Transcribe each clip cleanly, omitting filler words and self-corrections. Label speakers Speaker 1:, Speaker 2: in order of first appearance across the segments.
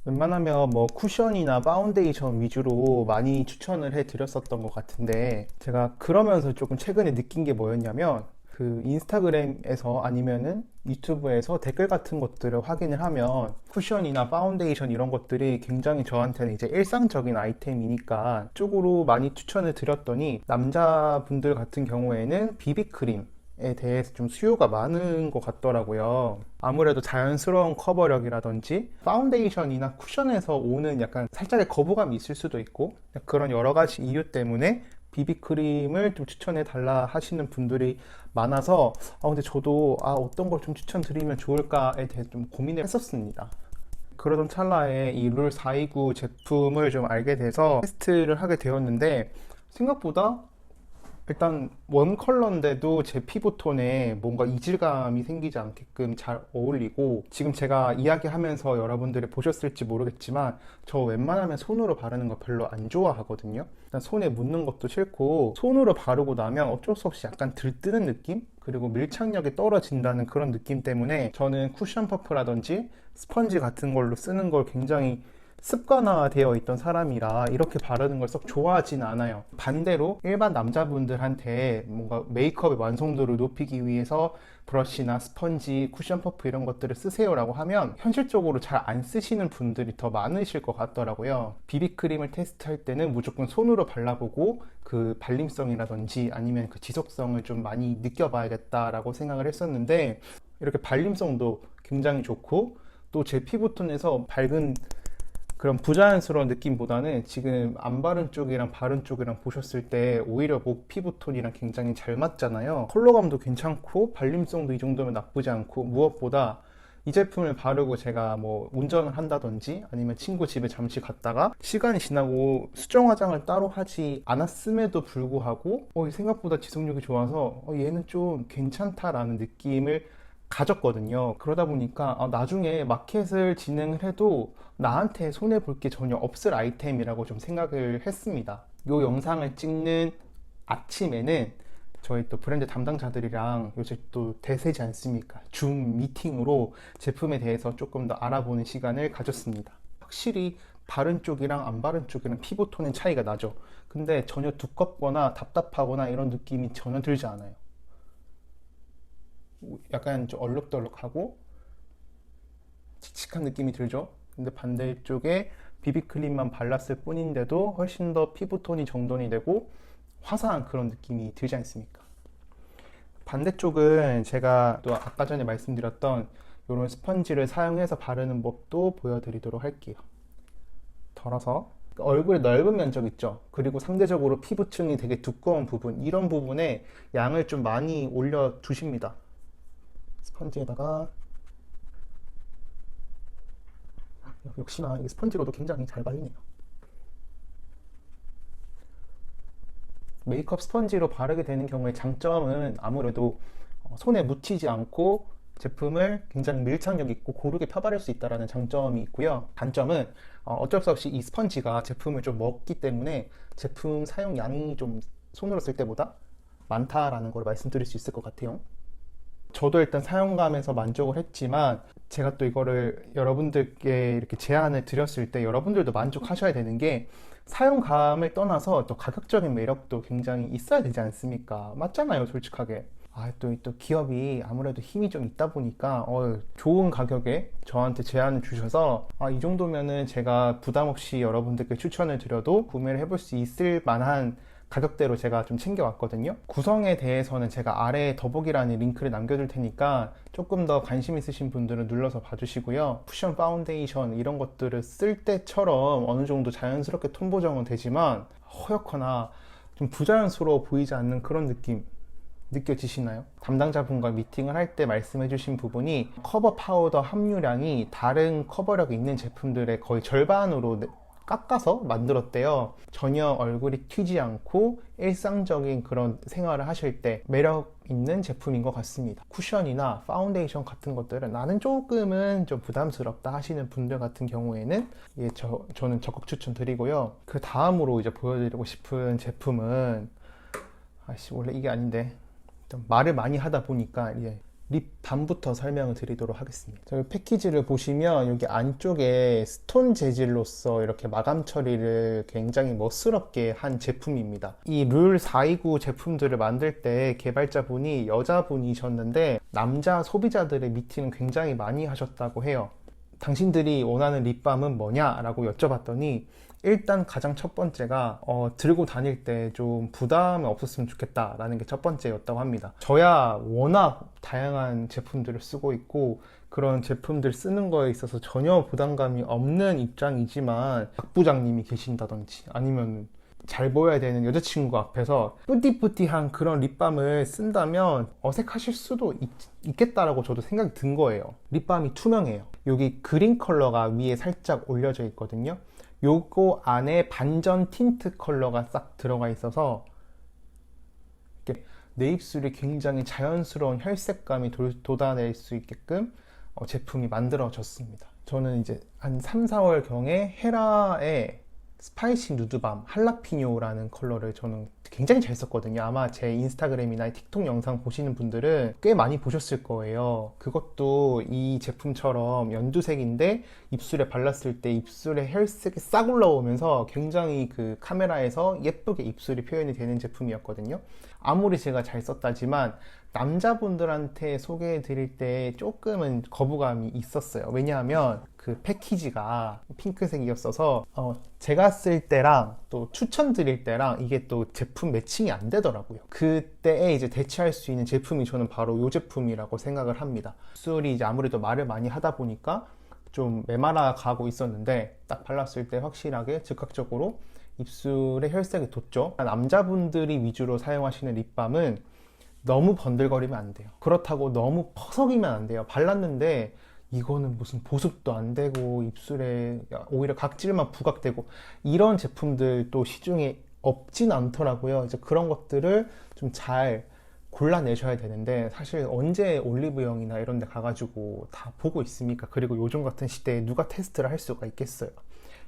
Speaker 1: 웬만하면 뭐 쿠션이나 파운데이션 위주로 많이 추천을 해 드렸었던 것 같은데, 제가 그러면서 조금 최근에 느낀 게 뭐였냐면, 그 인스타그램에서 아니면은 유튜브에서 댓글 같은 것들을 확인을 하면 쿠션이나 파운데이션 이런 것들이 굉장히 저한테는 이제 일상적인 아이템이니까 쪽으로 많이 추천을 드렸더니, 남자분들 같은 경우에는 비비크림에 대해서 좀 수요가 많은 것 같더라고요. 아무래도 자연스러운 커버력이라든지 파운데이션이나 쿠션에서 오는 약간 살짝의 거부감이 있을 수도 있고, 그런 여러 가지 이유 때문에 비비크림을 좀 추천해 달라 하시는 분들이 많아서, 근데 저도 어떤 걸 좀 추천드리면 좋을까에 대해서 좀 고민을 했었습니다. 그러던 찰나에 이 룰 429 제품을 좀 알게 돼서 테스트를 하게 되었는데, 생각보다 일단 원 컬러인데도 제 피부톤에 뭔가 이질감이 생기지 않게끔 잘 어울리고, 지금 제가 이야기하면서 여러분들이 보셨을지 모르겠지만 저 웬만하면 손으로 바르는 거 별로 안 좋아하거든요. 일단 손에 묻는 것도 싫고, 손으로 바르고 나면 어쩔 수 없이 약간 들뜨는 느낌? 그리고 밀착력이 떨어진다는 그런 느낌 때문에 저는 쿠션 퍼프라든지 스펀지 같은 걸로 쓰는 걸 굉장히 습관화되어 있던 사람이라 이렇게 바르는 걸 썩 좋아하진 않아요. 반대로 일반 남자분들한테 뭔가 메이크업의 완성도를 높이기 위해서 브러쉬나 스펀지, 쿠션 퍼프 이런 것들을 쓰세요라고 하면 현실적으로 잘 안 쓰시는 분들이 더 많으실 것 같더라고요. 비비크림을 테스트할 때는 무조건 손으로 발라보고 그 발림성이라든지 아니면 그 지속성을 좀 많이 느껴봐야겠다라고 생각을 했었는데, 이렇게 발림성도 굉장히 좋고 또 제 피부톤에서 밝은 그런 부자연스러운 느낌보다는 지금 안 바른 쪽이랑 바른 쪽이랑 보셨을 때 오히려 목 피부톤이랑 굉장히 잘 맞잖아요. 컬러감도 괜찮고 발림성도 이 정도면 나쁘지 않고, 무엇보다 이 제품을 바르고 제가 뭐 운전을 한다든지 아니면 친구 집에 잠시 갔다가 시간이 지나고 수정 화장을 따로 하지 않았음에도 불구하고 생각보다 지속력이 좋아서 얘는 좀 괜찮다라는 느낌을 가졌거든요. 그러다 보니까 나중에 마켓을 진행을 해도 나한테 손해볼 게 전혀 없을 아이템이라고 좀 생각을 했습니다. 이 영상을 찍는 아침에는 저희 또 브랜드 담당자들이랑 요새 또 대세지 않습니까? 줌 미팅으로 제품에 대해서 조금 더 알아보는 시간을 가졌습니다. 확실히 바른 쪽이랑 안 바른 쪽이랑 피부톤의 차이가 나죠. 근데 전혀 두껍거나 답답하거나 이런 느낌이 전혀 들지 않아요. 약간 좀 얼룩덜룩하고 칙칙한 느낌이 들죠. 근데 반대쪽에 비비크림만 발랐을 뿐인데도 훨씬 더 피부톤이 정돈이 되고 화사한 그런 느낌이 들지 않습니까? 반대쪽은 제가 또 아까 전에 말씀드렸던 이런 스펀지를 사용해서 바르는 법도 보여드리도록 할게요. 덜어서 얼굴의 넓은 면적 있죠. 그리고 상대적으로 피부층이 되게 두꺼운 부분, 이런 부분에 양을 좀 많이 올려 두십니다. 스펀지에다가 역시나 이 스펀지로도 굉장히 잘 발리네요. 메이크업 스펀지로 바르게 되는 경우에 장점은 아무래도 손에 묻히지 않고 제품을 굉장히 밀착력 있고 고르게 펴바를 수 있다는 장점이 있고요. 단점은 어쩔 수 없이 이 스펀지가 제품을 좀 먹기 때문에 제품 사용량이 좀 손으로 쓸 때보다 많다라는 걸 말씀드릴 수 있을 것 같아요. 저도 일단 사용감에서 만족을 했지만, 제가 또 이거를 여러분들께 이렇게 제안을 드렸을 때 여러분들도 만족하셔야 되는 게, 사용감을 떠나서 또 가격적인 매력도 굉장히 있어야 되지 않습니까? 맞잖아요, 솔직하게. 또 기업이 아무래도 힘이 좀 있다 보니까 좋은 가격에 저한테 제안을 주셔서 이 정도면은 제가 부담 없이 여러분들께 추천을 드려도 구매를 해볼 수 있을 만한 가격대로 제가 좀 챙겨왔거든요. 구성에 대해서는 제가 아래에 더보기란에 링크를 남겨둘 테니까 조금 더 관심 있으신 분들은 눌러서 봐주시고요. 쿠션 파운데이션 이런 것들을 쓸 때처럼 어느 정도 자연스럽게 톤 보정은 되지만 허옇거나 좀 부자연스러워 보이지 않는 그런 느낌 느껴지시나요? 담당자분과 미팅을 할 때 말씀해 주신 부분이 커버 파우더 함유량이 다른 커버력이 있는 제품들의 거의 절반으로 깎아서 만들었대요. 전혀 얼굴이 튀지 않고 일상적인 그런 생활을 하실 때 매력 있는 제품인 것 같습니다. 쿠션이나 파운데이션 같은 것들은 나는 조금은 좀 부담스럽다 하시는 분들 같은 경우에는 저는 적극 추천드리고요. 그 다음으로 이제 보여드리고 싶은 제품은 원래 이게 아닌데 말을 많이 하다 보니까 립밤부터 설명을 드리도록 하겠습니다. 저희 패키지를 보시면 여기 안쪽에 스톤 재질로서 이렇게 마감 처리를 굉장히 멋스럽게 한 제품입니다. 이 룰 429 제품들을 만들 때 개발자분이 여자분이셨는데 남자 소비자들의 미팅을 굉장히 많이 하셨다고 해요. 당신들이 원하는 립밤은 뭐냐? 라고 여쭤봤더니 일단 가장 첫 번째가 들고 다닐 때 좀 부담이 없었으면 좋겠다 라는 게 첫 번째였다고 합니다. 저야 워낙 다양한 제품들을 쓰고 있고 그런 제품들 쓰는 거에 있어서 전혀 부담감이 없는 입장이지만 박 부장님이 계신다든지 아니면 잘 보여야 되는 여자친구 앞에서 뿌띠뿌띠한 그런 립밤을 쓴다면 어색하실 수도 있겠다라고 저도 생각이 든 거예요. 립밤이 투명해요. 여기 그린 컬러가 위에 살짝 올려져 있거든요. 요거 안에 반전 틴트 컬러가 싹 들어가 있어서 이렇게 내 입술이 굉장히 자연스러운 혈색감이 돋아낼 수 있게끔 제품이 만들어졌습니다. 저는 이제 한 3, 4월 경에 헤라의 스파이시 누드밤 할라피뇨라는 컬러를 저는 굉장히 잘 썼거든요. 아마 제 인스타그램이나 틱톡 영상 보시는 분들은 꽤 많이 보셨을 거예요. 그것도 이 제품처럼 연두색인데 입술에 발랐을 때 입술에 혈색이 싹 올라오면서 굉장히 그 카메라에서 예쁘게 입술이 표현이 되는 제품이었거든요. 아무리 제가 잘 썼다지만 남자분들한테 소개해 드릴 때 조금은 거부감이 있었어요. 왜냐하면 그 패키지가 핑크색이었어서 제가 쓸 때랑 또 추천드릴 때랑 이게 또 제품 매칭이 안 되더라고요. 그때에 이제 대체할 수 있는 제품이 저는 바로 이 제품이라고 생각을 합니다. 입술이 이제 아무래도 말을 많이 하다 보니까 좀 메말라 가고 있었는데 딱 발랐을 때 확실하게 즉각적으로 입술에 혈색이 돋죠. 남자분들이 위주로 사용하시는 립밤은 너무 번들거리면 안 돼요. 그렇다고 너무 퍼석이면 안 돼요. 발랐는데 이거는 무슨 보습도 안 되고 입술에 오히려 각질만 부각되고 이런 제품들도 시중에 없진 않더라고요. 이제 그런 것들을 좀 잘 골라내셔야 되는데 사실 언제 올리브영이나 이런 데 가가지고 다 보고 있습니까? 그리고 요즘 같은 시대에 누가 테스트를 할 수가 있겠어요.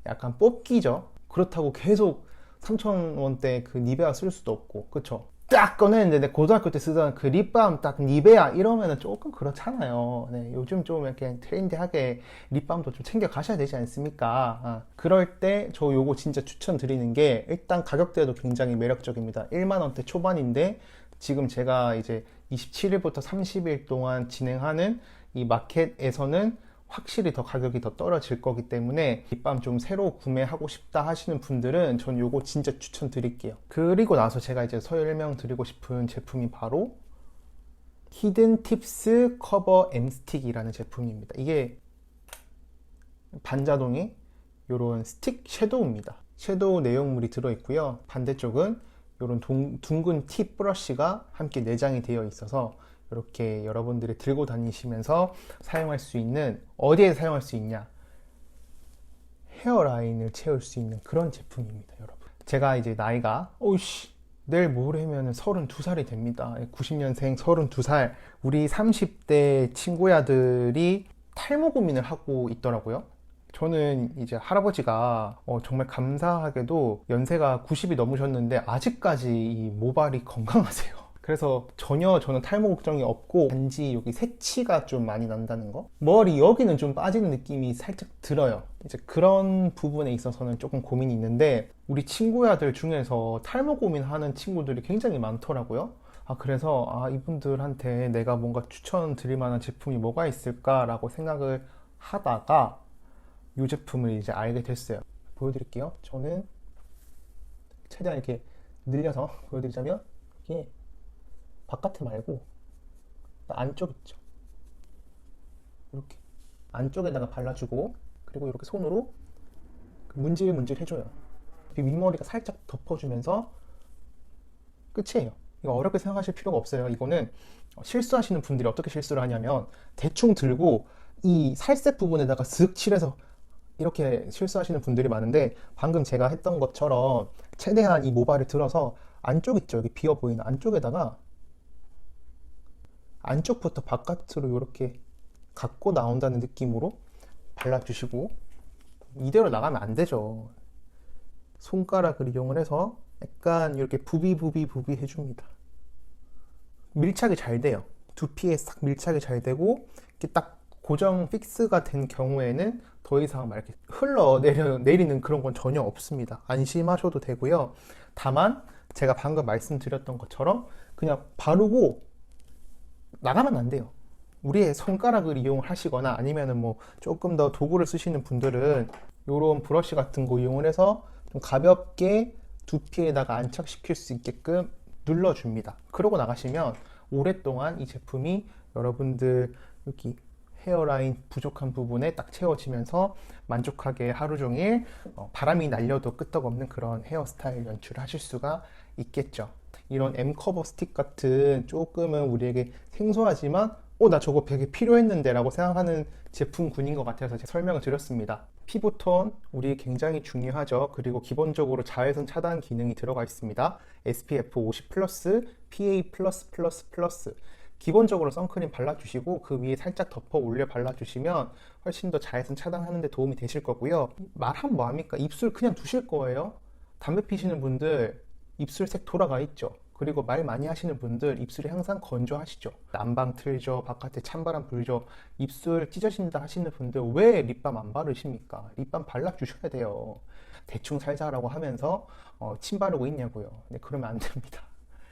Speaker 1: 약간 뽑기죠. 그렇다고 계속 3,000원대 그 니베아 쓸 수도 없고 그쵸? 딱 꺼냈는데 내 고등학교 때 쓰던 그 립밤 딱 니베아 이러면은 조금 그렇잖아요. 네, 요즘 좀 이렇게 트렌디하게 립밤도 좀 챙겨 가셔야 되지 않습니까? 그럴 때 저 요거 진짜 추천드리는 게 일단 가격대도 굉장히 매력적입니다. 1만원대 초반인데 지금 제가 이제 27일부터 30일 동안 진행하는 이 마켓에서는 확실히 더 가격이 더 떨어질 거기 때문에 립밤 좀 새로 구매하고 싶다 하시는 분들은 전 요거 진짜 추천드릴게요. 그리고 나서 제가 이제 설명드리고 싶은 제품이 바로 히든 팁스 커버 M 스틱이라는 제품입니다. 이게 반자동의 요런 스틱 섀도우입니다. 섀도우 내용물이 들어있고요. 반대쪽은 요런 둥근 팁 브러쉬가 함께 내장이 되어 있어서 이렇게 여러분들이 들고 다니시면서 사용할 수 있는, 어디에 사용할 수 있냐, 헤어라인을 채울 수 있는 그런 제품입니다. 여러분, 제가 이제 나이가 내일 모레면 32살이 됩니다. 90년생 32살. 우리 30대 친구야들이 탈모 고민을 하고 있더라고요. 저는 이제 할아버지가 정말 감사하게도 연세가 90이 넘으셨는데 아직까지 이 모발이 건강하세요. 그래서 전혀 저는 탈모 걱정이 없고, 단지 여기 새치가 좀 많이 난다는 거, 머리 여기는 좀 빠지는 느낌이 살짝 들어요. 이제 그런 부분에 있어서는 조금 고민이 있는데, 우리 친구야들 중에서 탈모 고민하는 친구들이 굉장히 많더라고요. 그래서 이분들한테 내가 뭔가 추천드릴 만한 제품이 뭐가 있을까라고 생각을 하다가 이 제품을 이제 알게 됐어요. 보여드릴게요. 저는 최대한 이렇게 늘려서 보여드리자면, 이게 바깥에 말고 안쪽 있죠. 이렇게 안쪽에다가 발라주고, 그리고 이렇게 손으로 문질문질 해줘요. 윗머리가 살짝 덮어주면서 끝이에요. 이거 어렵게 생각하실 필요가 없어요. 이거는 실수하시는 분들이 어떻게 실수를 하냐면, 대충 들고 이 살색 부분에다가 슥 칠해서 이렇게 실수하시는 분들이 많은데, 방금 제가 했던 것처럼 최대한 이 모발을 들어서 안쪽 있죠, 여기 비어 보이는 안쪽에다가 안쪽부터 바깥으로 이렇게 갖고 나온다는 느낌으로 발라주시고, 이대로 나가면 안 되죠. 손가락을 이용을 해서 약간 이렇게 부비 해줍니다. 밀착이 잘 돼요. 두피에 싹 밀착이 잘 되고 이렇게 딱 고정 픽스가 된 경우에는 더 이상 막 이렇게 내리는 그런 건 전혀 없습니다. 안심하셔도 되고요. 다만 제가 방금 말씀드렸던 것처럼 그냥 바르고 나가면 안 돼요. 우리의 손가락을 이용하시거나 아니면은 뭐 조금 더 도구를 쓰시는 분들은 이런 브러쉬 같은 거 이용을 해서 좀 가볍게 두피에다가 안착시킬 수 있게끔 눌러줍니다. 그러고 나가시면 오랫동안 이 제품이 여러분들 여기 헤어라인 부족한 부분에 딱 채워지면서 만족하게 하루 종일 바람이 날려도 끄떡없는 그런 헤어스타일 연출을 하실 수가 있겠죠. 이런 M커버 스틱 같은 조금은 우리에게 생소하지만 나 저거 되게 필요했는데 라고 생각하는 제품군인 것 같아서 제가 설명을 드렸습니다. 피부톤 우리 굉장히 중요하죠. 그리고 기본적으로 자외선 차단 기능이 들어가 있습니다. SPF 50 플러스, PA 플러스 플러스 플러스. 기본적으로 선크림 발라주시고 그 위에 살짝 덮어 올려 발라주시면 훨씬 더 자외선 차단하는 데 도움이 되실 거고요. 말하면 뭐합니까? 입술 그냥 두실 거예요. 담배 피시는 분들 입술색 돌아가 있죠. 그리고 말 많이 하시는 분들 입술이 항상 건조하시죠. 난방 틀죠, 바깥에 찬바람 불죠. 입술 찢어진다 하시는 분들 왜 립밤 안 바르십니까? 립밤 발라주셔야 돼요. 대충 살자라고 하면서 침 바르고 있냐고요. 네, 그러면 안 됩니다.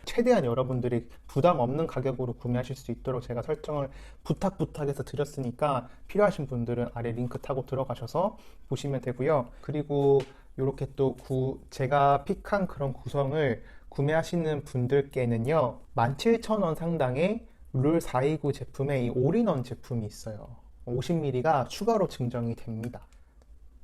Speaker 1: 최대한 여러분들이 부담 없는 가격으로 구매하실 수 있도록 제가 설정을 부탁해서 드렸으니까 필요하신 분들은 아래 링크 타고 들어가셔서 보시면 되고요. 그리고 이렇게 또 제가 픽한 그런 구성을 구매하시는 분들께는요 17,000원 상당의 룰 429 제품의 이 올인원 제품이 있어요. 50ml가 추가로 증정이 됩니다.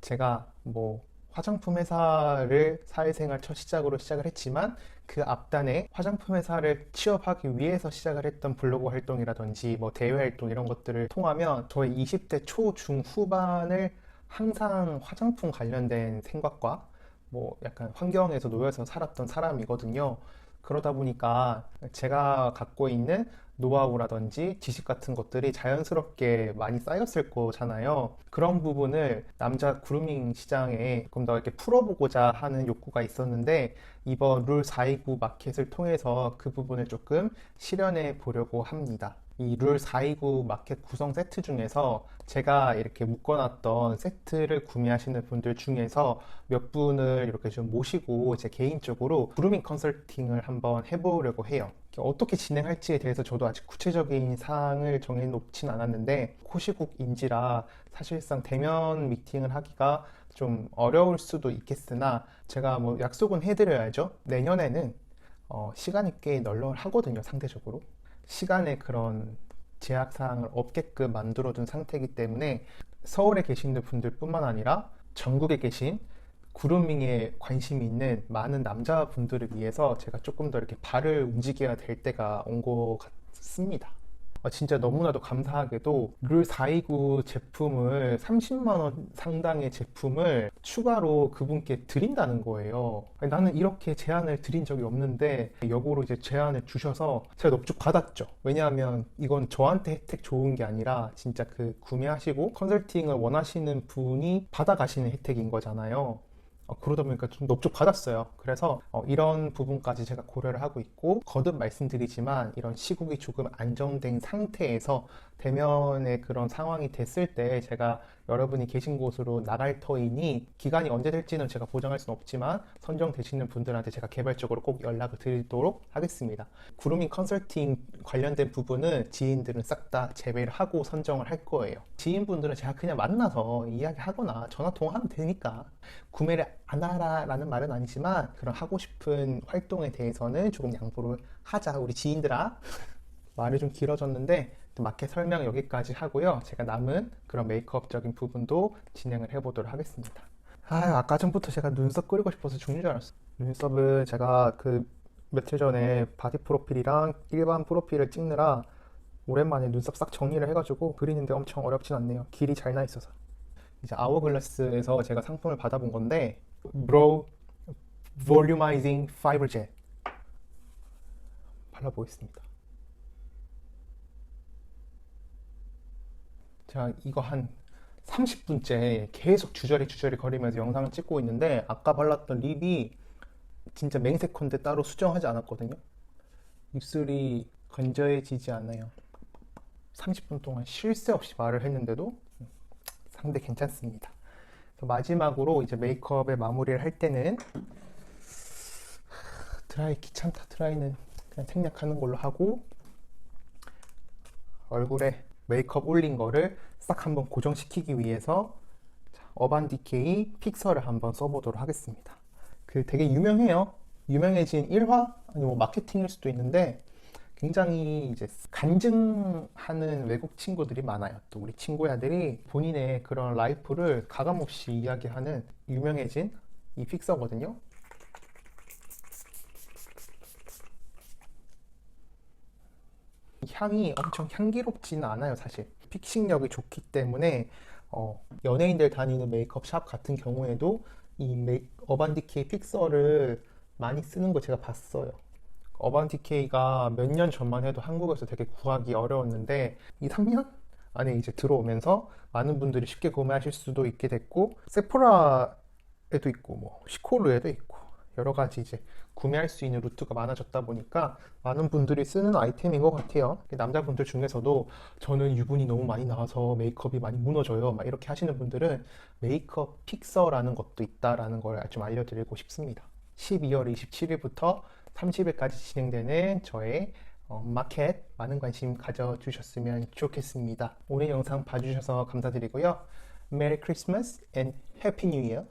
Speaker 1: 제가 뭐 화장품 회사를 사회생활 첫 시작으로 시작을 했지만 그 앞단에 화장품 회사를 취업하기 위해서 시작을 했던 블로그 활동이라든지 뭐 대외 활동 이런 것들을 통하면 저의 20대 초, 중, 후반을 항상 화장품 관련된 생각과 뭐 약간 환경에서 놓여서 살았던 사람이거든요. 그러다 보니까 제가 갖고 있는 노하우라든지 지식 같은 것들이 자연스럽게 많이 쌓였을 거잖아요. 그런 부분을 남자 그루밍 시장에 조금 더 이렇게 풀어보고자 하는 욕구가 있었는데 이번 룰 429 마켓을 통해서 그 부분을 조금 실현해 보려고 합니다. 이 룰 429 마켓 구성 세트 중에서 제가 이렇게 묶어놨던 세트를 구매하시는 분들 중에서 몇 분을 이렇게 좀 모시고 제 개인적으로 그루밍 컨설팅을 한번 해보려고 해요. 어떻게 진행할지에 대해서 저도 아직 구체적인 사항을 정해놓진 않았는데 코시국인지라 사실상 대면 미팅을 하기가 좀 어려울 수도 있겠으나 제가 뭐 약속은 해드려야죠. 내년에는 시간이 꽤 널널하거든요, 상대적으로. 시간에 그런 제약사항을 없게끔 만들어둔 상태이기 때문에 서울에 계신 분들 뿐만 아니라 전국에 계신 그루밍에 관심이 있는 많은 남자분들을 위해서 제가 조금 더 이렇게 발을 움직여야 될 때가 온 것 같습니다. 진짜 너무나도 감사하게도 룰 429 제품을 30만 원 상당의 제품을 추가로 그분께 드린다는 거예요. 나는 이렇게 제안을 드린 적이 없는데 역으로 이제 제안을 주셔서 제가 넙죽 받았죠. 왜냐하면 이건 저한테 혜택 좋은 게 아니라 진짜 그 구매하시고 컨설팅을 원하시는 분이 받아가시는 혜택인 거잖아요. 그러다 보니까 좀 넙죽 받았어요. 그래서 이런 부분까지 제가 고려를 하고 있고 거듭 말씀드리지만 이런 시국이 조금 안정된 상태에서 대면의 그런 상황이 됐을 때 제가 여러분이 계신 곳으로 나갈 터이니 기간이 언제 될지는 제가 보장할 수는 없지만 선정되시는 분들한테 제가 개발적으로 꼭 연락을 드리도록 하겠습니다. 그루밍 컨설팅 관련된 부분은 지인들은 싹 다 제외를 하고 선정을 할 거예요. 지인분들은 제가 그냥 만나서 이야기하거나 전화 통화하면 되니까 구매를 안 하라라는 말은 아니지만 그런 하고 싶은 활동에 대해서는 조금 양보를 하자 우리 지인들아. 말이 좀 길어졌는데 마켓 설명 여기까지 하고요. 제가 남은 그런 메이크업적인 부분도 진행을 해보도록 하겠습니다. 아까 전부터 제가 눈썹 그리고 싶어서 죽는 줄 알았어요. 눈썹을 제가 그 며칠 전에 바디 프로필이랑 일반 프로필을 찍느라 오랜만에 눈썹 싹 정리를 해가지고 그리는데 엄청 어렵진 않네요. 길이 잘 나 있어서. 이제 아워글라스에서 제가 상품을 받아본 건데 Brow Volumizing Fiber Gel 발라보겠습니다. 제가 이거 한 30분째 계속 주저리 거리면서 영상을 찍고 있는데 아까 발랐던 립이 진짜 맹세컨대 따로 수정하지 않았거든요. 입술이 건조해지지 않아요. 30분 동안 쉴 새 없이 말을 했는데도 상대 괜찮습니다. 그래서 마지막으로 이제 메이크업의 마무리를 할 때는 드라이 귀찮다. 드라이는 그냥 생략하는 걸로 하고 얼굴에 메이크업 올린 거를 싹 한번 고정시키기 위해서 어반디케이 픽서를 한번 써보도록 하겠습니다. 그 되게 유명해요. 유명해진 일화 아니 뭐 마케팅일 수도 있는데 굉장히 이제 간증하는 외국 친구들이 많아요. 또 우리 친구야들이 본인의 그런 라이프를 가감없이 이야기하는 유명해진 이 픽서거든요. 향이 엄청 향기롭지는 않아요, 사실. 픽싱력이 좋기 때문에 연예인들 다니는 메이크업 샵 같은 경우에도 이 어반디케이 픽서를 많이 쓰는 거 제가 봤어요. 어반디케이가 몇 년 전만 해도 한국에서 되게 구하기 어려웠는데 2, 3년 안에 이제 들어오면서 많은 분들이 쉽게 구매하실 수도 있게 됐고 세포라에도 있고 뭐 시코르에도 있고 여러 가지 이제 구매할 수 있는 루트가 많아졌다 보니까 많은 분들이 쓰는 아이템인 것 같아요. 남자분들 중에서도 저는 유분이 너무 많이 나와서 메이크업이 많이 무너져요. 막 이렇게 하시는 분들은 메이크업 픽서라는 것도 있다라는 걸 좀 알려드리고 싶습니다. 12월 27일부터 30일까지 진행되는 저의 마켓 많은 관심 가져주셨으면 좋겠습니다. 오늘 영상 봐주셔서 감사드리고요. 메리 크리스마스 앤 해피 뉴 이어.